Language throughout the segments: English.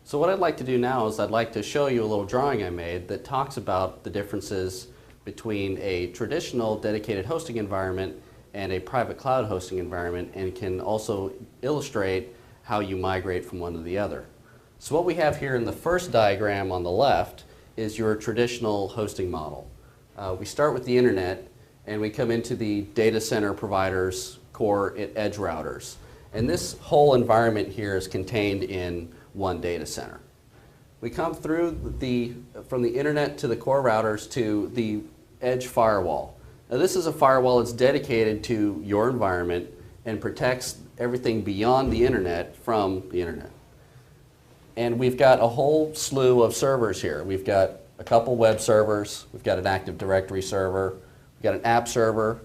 So what I'd like to do now is I'd like to show you a little drawing I made that talks about the differences between a traditional dedicated hosting environment and a private cloud hosting environment, and can also illustrate how you migrate from one to the other. So what we have here in the first diagram on the left is your traditional hosting model. We start with the internet and we come into the data center providers, core edge routers. And this whole environment here is contained in one data center. We come through from the internet to the core routers to the edge firewall. Now this is a firewall that's dedicated to your environment and protects everything beyond the internet from the internet. And we've got a whole slew of servers here. We've got a couple web servers, we've got an Active Directory server, we've got an app server,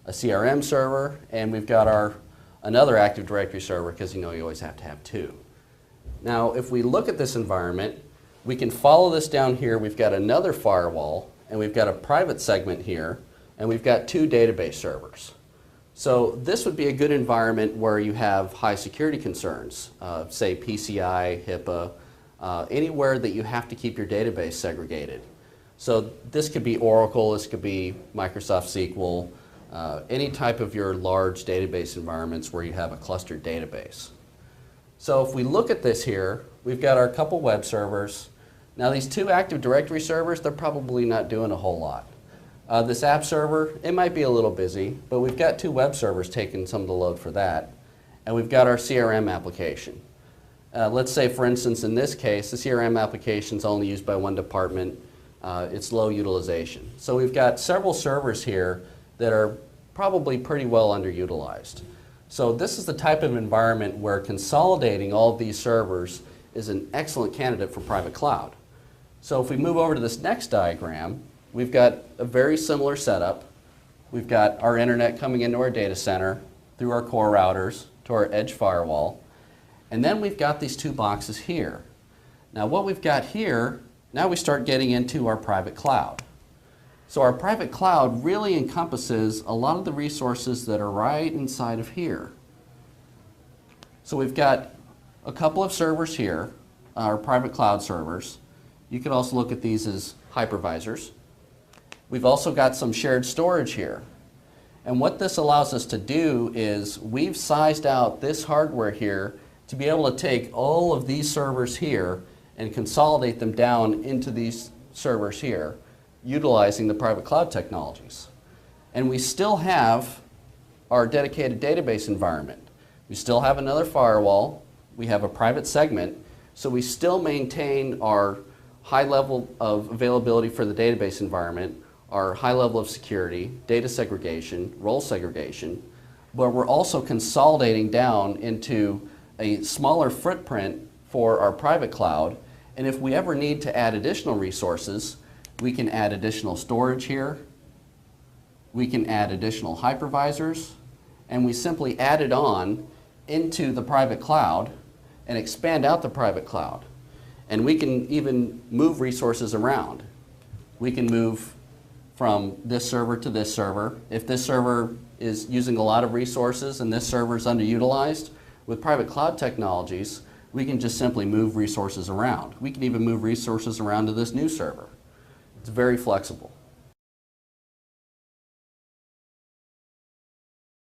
a CRM server, and we've got another Active Directory server, because you know you always have to have two. Now if we look at this environment, we can follow this down here. We've got another firewall, and we've got a private segment here, and we've got two database servers. So this would be a good environment where you have high security concerns, say PCI, HIPAA, anywhere that you have to keep your database segregated. So this could be Oracle, this could be Microsoft SQL, any type of your large database environments where you have a clustered database. So if we look at this here, we've got our couple web servers. Now these two Active Directory servers, they're probably not doing a whole lot. This app server, it might be a little busy, but we've got two web servers taking some of the load for that. And we've got our CRM application. Let's say, for instance, in this case, the CRM application is only used by one department. It's low utilization. So we've got several servers here that are probably pretty well underutilized. So this is the type of environment where consolidating all of these servers is an excellent candidate for private cloud. So if we move over to this next diagram, we've got a very similar setup. We've got our internet coming into our data center through our core routers to our edge firewall. And then we've got these two boxes here. Now what we've got here, now we start getting into our private cloud. So our private cloud really encompasses a lot of the resources that are right inside of here. So we've got a couple of servers here, our private cloud servers. You could also look at these as hypervisors. We've also got some shared storage here. And what this allows us to do is we've sized out this hardware here to be able to take all of these servers here and consolidate them down into these servers here, utilizing the private cloud technologies. And we still have our dedicated database environment. We still have another firewall. We have a private segment. So we still maintain our high level of availability for the database environment, our high level of security, data segregation, role segregation, but we're also consolidating down into a smaller footprint for our private cloud. And if we ever need to add additional resources, we can add additional storage here, we can add additional hypervisors, and we simply add it on into the private cloud and expand out the private cloud. And we can even move resources around. We can move from this server to this server. If this server is using a lot of resources and this server is underutilized, with private cloud technologies, we can just simply move resources around. We can even move resources around to this new server. It's very flexible.